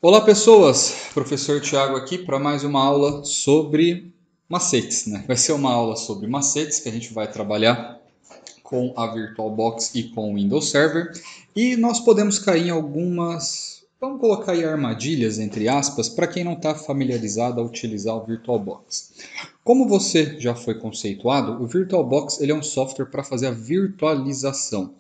Olá pessoas, professor Tiago aqui para mais uma aula sobre macetes, né? Vai ser uma aula sobre macetes que a gente vai trabalhar com a VirtualBox e com o Windows Server e nós podemos cair em algumas, vamos colocar aí armadilhas entre aspas, para quem não está familiarizado a utilizar o VirtualBox. Como você já foi conceituado, o VirtualBox ele é um software para fazer a virtualização. O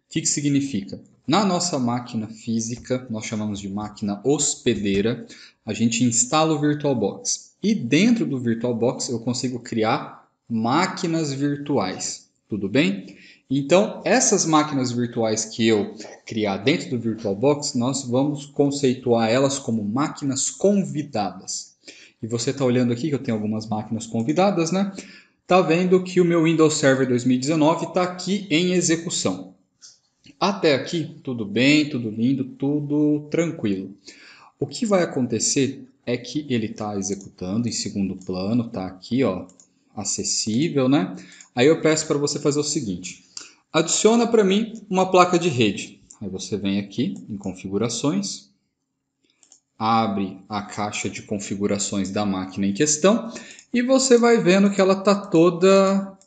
que significa? Na nossa máquina física, nós chamamos de máquina hospedeira, a gente instala o VirtualBox. E dentro do VirtualBox eu consigo criar máquinas virtuais. Tudo bem? Então, essas máquinas virtuais que eu criar dentro do VirtualBox, nós vamos conceituar elas como máquinas convidadas. E você está olhando aqui que eu tenho algumas máquinas convidadas, né? Está vendo que o meu Windows Server 2019 está aqui em execução. Até aqui, tudo bem, tudo lindo, tudo tranquilo. O que vai acontecer é que ele está executando em segundo plano, está aqui, ó, acessível, né? Aí eu peço para você fazer o seguinte: adiciona para mim uma placa de rede. Aí você vem aqui em configurações, abre a caixa de configurações da máquina em questão e você vai vendo que ela está toda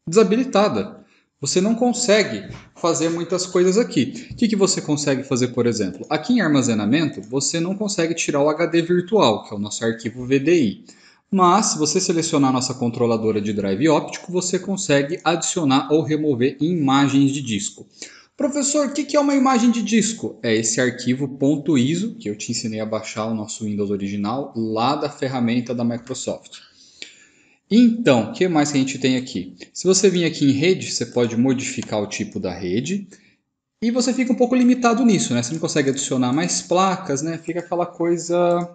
desabilitada. Você não consegue fazer muitas coisas aqui. O que você consegue fazer, por exemplo? Aqui em armazenamento, você não consegue tirar o HD virtual, que é o nosso arquivo VDI. Mas, se você selecionar a nossa controladora de drive óptico, você consegue adicionar ou remover imagens de disco. Professor, o que é uma imagem de disco? É esse arquivo .iso, que eu te ensinei a baixar o nosso Windows original, lá da ferramenta da Microsoft. Então, o que mais que a gente tem aqui? Se você vir aqui em rede, você pode modificar o tipo da rede e você fica um pouco limitado nisso, né? Você não consegue adicionar mais placas, né? Fica aquela coisa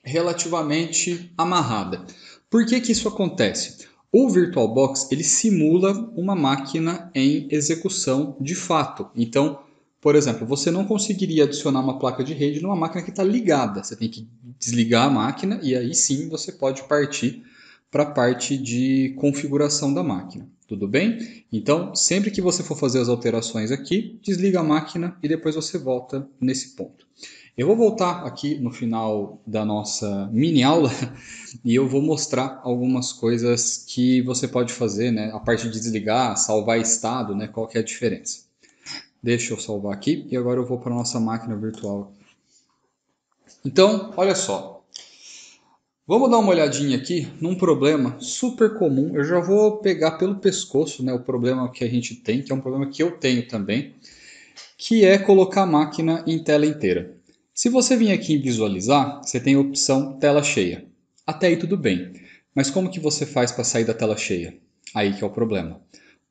relativamente amarrada. Por que isso acontece? O VirtualBox ele simula uma máquina em execução de fato. Então, por exemplo, você não conseguiria adicionar uma placa de rede numa máquina que está ligada. Você tem que desligar a máquina e aí sim você pode partir para a parte de configuração da máquina. Tudo bem? Então, sempre que você for fazer as alterações aqui, desliga a máquina e depois você volta nesse ponto. Eu vou voltar aqui no final da nossa mini aula e eu vou mostrar algumas coisas que você pode fazer, né? A parte de desligar, salvar estado, né? Qual que é a diferença. Deixa eu salvar aqui e agora eu vou para a nossa máquina virtual. Então, olha só. Vamos dar uma olhadinha aqui num problema super comum. Eu já vou pegar pelo pescoço, né, o problema que a gente tem, que é um problema que eu tenho também, que é colocar a máquina em tela inteira. Se você vir aqui em visualizar, você tem a opção tela cheia. Até aí tudo bem. Mas como que você faz para sair da tela cheia? Aí que é o problema.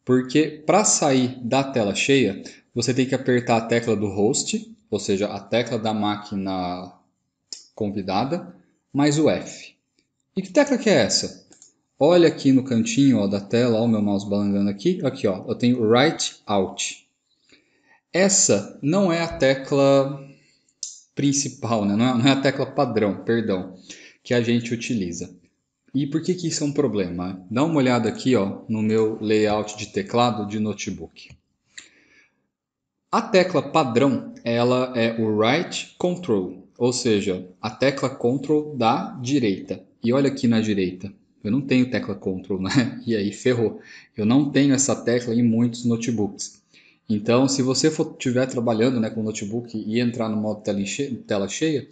Porque para sair da tela cheia, você tem que apertar a tecla do host, ou seja, a tecla da máquina convidada, mais o F. E que tecla que é essa? Olha aqui no cantinho ó, da tela, ó, o meu mouse balangando aqui, ó, eu tenho Write Out. Essa não é a tecla principal, né? Não é a tecla padrão, perdão, que a gente utiliza. E por que isso é um problema? Dá uma olhada aqui ó, no meu layout de teclado de notebook. A tecla padrão ela é o Right Control, ou seja, a tecla Control da direita. E olha aqui na direita, eu não tenho tecla Control, né? E aí ferrou. Eu não tenho essa tecla em muitos notebooks. Então, se você estiver trabalhando né, com o notebook e entrar no modo tela cheia,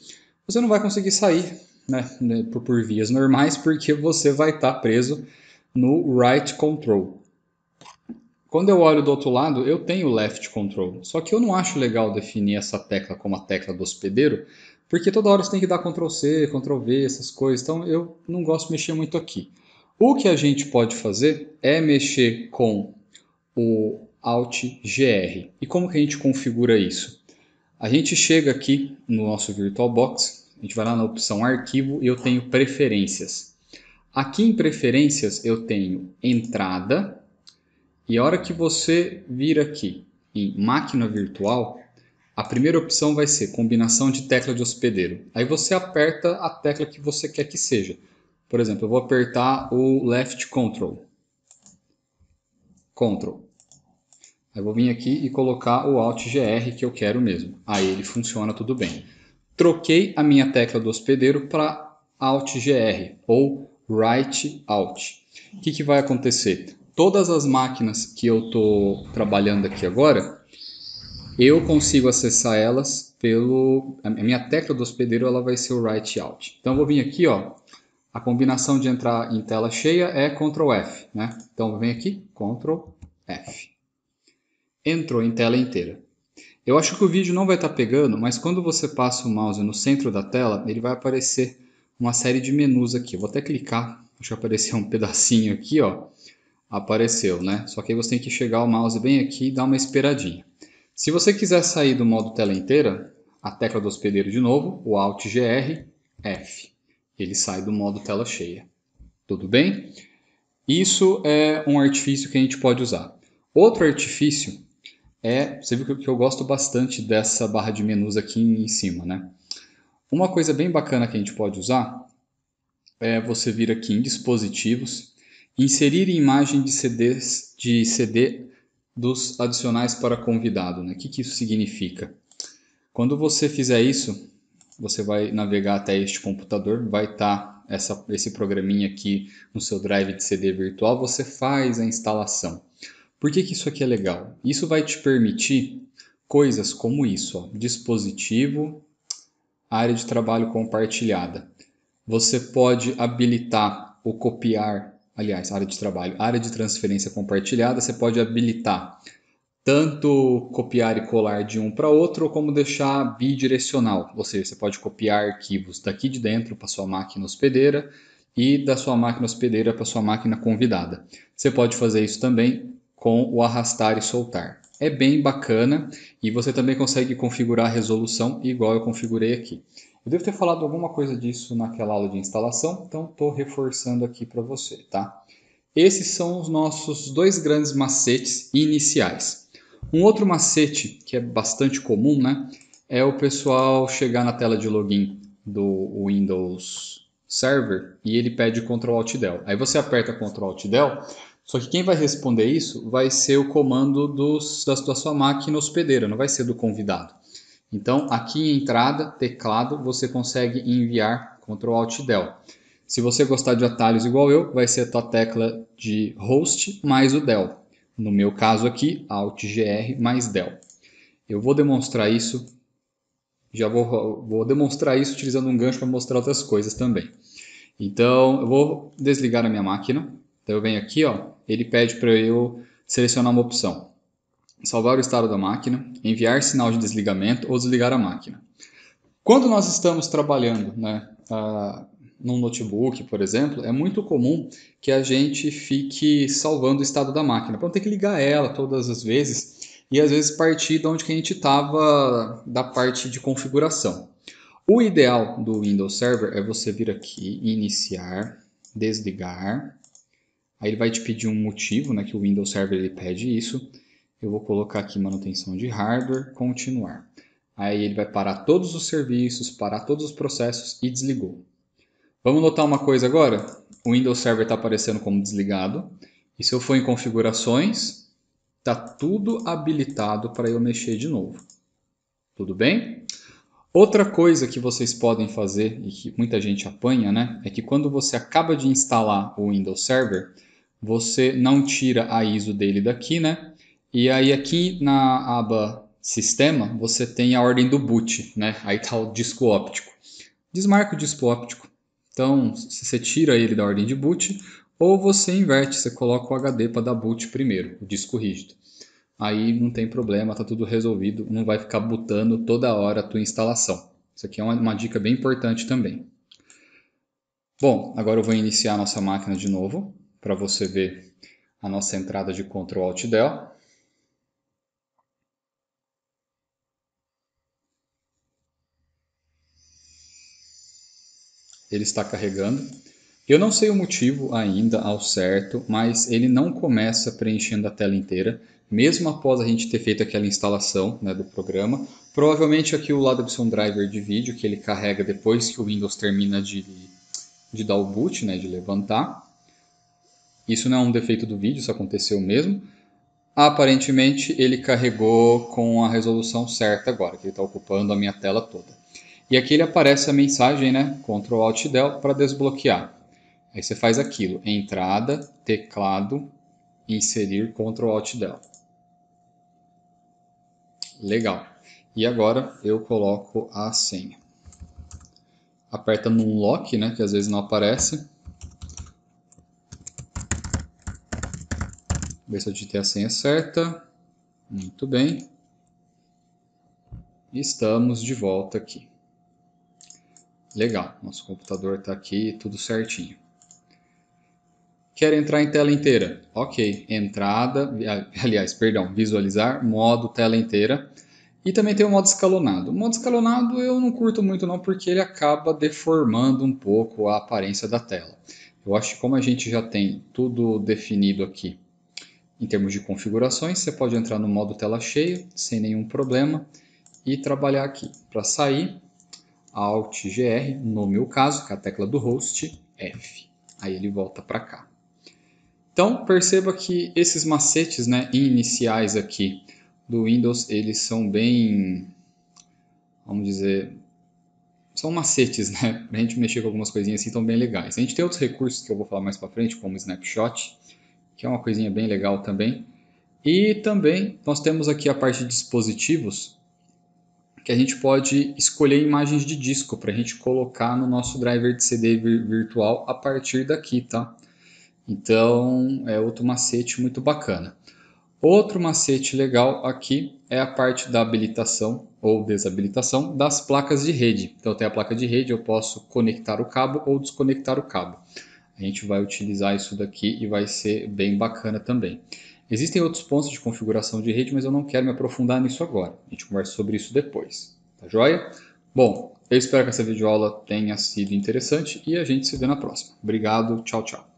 você não vai conseguir sair né, por vias normais, porque você vai estar preso no Right Control. Quando eu olho do outro lado, eu tenho o Left Control. Só que eu não acho legal definir essa tecla como a tecla do hospedeiro, porque toda hora você tem que dar Ctrl C, Ctrl V, essas coisas. Então eu não gosto de mexer muito aqui. O que a gente pode fazer é mexer com o Alt GR. E como que a gente configura isso? A gente chega aqui no nosso VirtualBox, a gente vai lá na opção Arquivo e eu tenho Preferências. Aqui em Preferências eu tenho Entrada. E a hora que você vir aqui em máquina virtual, a primeira opção vai ser combinação de tecla de hospedeiro. Aí você aperta a tecla que você quer que seja. Por exemplo, eu vou apertar o Left Control. Ctrl. Aí eu vou vir aqui e colocar o Alt GR que eu quero mesmo. Aí ele funciona tudo bem. troquei a minha tecla do hospedeiro para Alt GR ou Write Alt. O que vai acontecer? Todas as máquinas que eu estou trabalhando aqui agora, eu consigo acessar elas pelo... A minha tecla do hospedeiro ela vai ser o Write Alt. Então eu vou vir aqui, ó, a combinação de entrar em tela cheia é Ctrl F, né? Então vem aqui, Ctrl F. Entrou em tela inteira. Eu acho que o vídeo não vai estar pegando, mas quando você passa o mouse no centro da tela, ele vai aparecer uma série de menus aqui. Eu vou até clicar, acho que apareceu um pedacinho aqui, ó. Apareceu, né? Só que aí você tem que chegar o mouse bem aqui e dar uma esperadinha. Se você quiser sair do modo tela inteira, a tecla do hospedeiro de novo, o Alt GR, F. Ele sai do modo tela cheia. Tudo bem? Isso é um artifício que a gente pode usar. Outro artifício você viu que eu gosto bastante dessa barra de menus aqui em cima, né? Uma coisa bem bacana que a gente pode usar é você vir aqui em dispositivos, inserir imagem de CD dos adicionais para convidado, né? O que isso significa? Quando você fizer isso, você vai navegar até este computador, vai estar esse programinha aqui no seu drive de CD virtual, você faz a instalação. Por que isso aqui é legal? Isso vai te permitir coisas como isso, ó, dispositivo, área de trabalho compartilhada. Você pode habilitar o copiar, aliás, área de trabalho, área de transferência compartilhada, você pode habilitar tanto copiar e colar de um para outro, como deixar bidirecional, ou seja, você pode copiar arquivos daqui de dentro para sua máquina hospedeira e da sua máquina hospedeira para sua máquina convidada. Você pode fazer isso também com o arrastar e soltar. É bem bacana e você também consegue configurar a resolução igual eu configurei aqui. Eu devo ter falado alguma coisa disso naquela aula de instalação, então estou reforçando aqui para você, tá? Esses são os nossos dois grandes macetes iniciais. Um outro macete que é bastante comum, né, é o pessoal chegar na tela de login do Windows Server e ele pede Ctrl Alt Del. Aí você aperta Ctrl Alt Del, só que quem vai responder isso vai ser o comando da sua máquina hospedeira, não vai ser do convidado. Então, aqui em entrada, teclado, você consegue enviar Ctrl Alt Del. Se você gostar de atalhos igual eu, vai ser a tua tecla de host mais o del. No meu caso aqui, Alt GR mais del. Eu vou demonstrar isso, vou demonstrar isso utilizando um gancho para mostrar outras coisas também. Então, eu vou desligar a minha máquina. Então, eu venho aqui, ó, ele pede para eu selecionar uma opção. Salvar o estado da máquina, enviar sinal de desligamento ou desligar a máquina. Quando nós estamos trabalhando, né, num notebook, por exemplo, é muito comum que a gente fique salvando o estado da máquina, para não ter que ligar ela todas as vezes e às vezes partir de onde que a gente estava da parte de configuração. O ideal do Windows Server é você vir aqui, iniciar, desligar, aí ele vai te pedir um motivo, né, que o Windows Server ele pede isso. Eu vou colocar aqui manutenção de hardware, continuar. Aí ele vai parar todos os serviços, parar todos os processos e desligou. Vamos notar uma coisa agora? O Windows Server está aparecendo como desligado. E se eu for em configurações, está tudo habilitado para eu mexer de novo. Tudo bem? Outra coisa que vocês podem fazer e que muita gente apanha, né, é que quando você acaba de instalar o Windows Server, você não tira a ISO dele daqui, né? E aí aqui na aba Sistema, você tem a ordem do boot, né? Aí está o disco óptico. Desmarca o disco óptico. Então, você tira ele da ordem de boot, ou você inverte, você coloca o HD para dar boot primeiro, o disco rígido. Aí não tem problema, está tudo resolvido, não vai ficar bootando toda hora a tua instalação. Isso aqui é uma dica bem importante também. Bom, agora eu vou iniciar a nossa máquina de novo, para você ver a nossa entrada de Ctrl Alt Del. Ele está carregando. Eu não sei o motivo ainda ao certo, mas ele não começa preenchendo a tela inteira, mesmo após a gente ter feito aquela instalação, né, do programa. Provavelmente aqui o lado deve ser um driver de vídeo que ele carrega depois que o Windows termina de dar o boot, né, de levantar. Isso não é um defeito do vídeo, isso aconteceu mesmo. Aparentemente ele carregou com a resolução certa agora, que ele está ocupando a minha tela toda. E aqui ele aparece a mensagem, né? Ctrl Alt Del para desbloquear. Aí você faz aquilo, entrada, teclado, inserir, Ctrl Alt Del. Legal. E agora eu coloco a senha. Aperta no Unlock, né? Que às vezes não aparece. Ver se eu digitei a senha certa. Muito bem. Estamos de volta aqui. Legal, nosso computador está aqui, tudo certinho. Quer entrar em tela inteira? Ok, entrada, aliás, perdão, visualizar, modo tela inteira. E também tem o modo escalonado. O modo escalonado eu não curto muito não, porque ele acaba deformando um pouco a aparência da tela. Eu acho que como a gente já tem tudo definido aqui em termos de configurações, você pode entrar no modo tela cheia, sem nenhum problema, e trabalhar aqui. Para sair, Alt GR, no meu caso, que é a tecla do host, F. Aí ele volta para cá. Então, perceba que esses macetes, né, iniciais aqui do Windows, eles são bem, vamos dizer, são macetes, né, para a gente mexer com algumas coisinhas assim, tão bem legais. A gente tem outros recursos que eu vou falar mais para frente, como o Snapshot, que é uma coisinha bem legal também. E também nós temos aqui a parte de dispositivos, que a gente pode escolher imagens de disco para a gente colocar no nosso driver de CD virtual a partir daqui, tá? Então é outro macete muito bacana. Outro macete legal aqui é a parte da habilitação ou desabilitação das placas de rede. Então tem a placa de rede, eu posso conectar o cabo ou desconectar o cabo. A gente vai utilizar isso daqui e vai ser bem bacana também. Existem outros pontos de configuração de rede, mas eu não quero me aprofundar nisso agora. A gente conversa sobre isso depois. Tá joia? Bom, eu espero que essa videoaula tenha sido interessante e a gente se vê na próxima. Obrigado, tchau, tchau.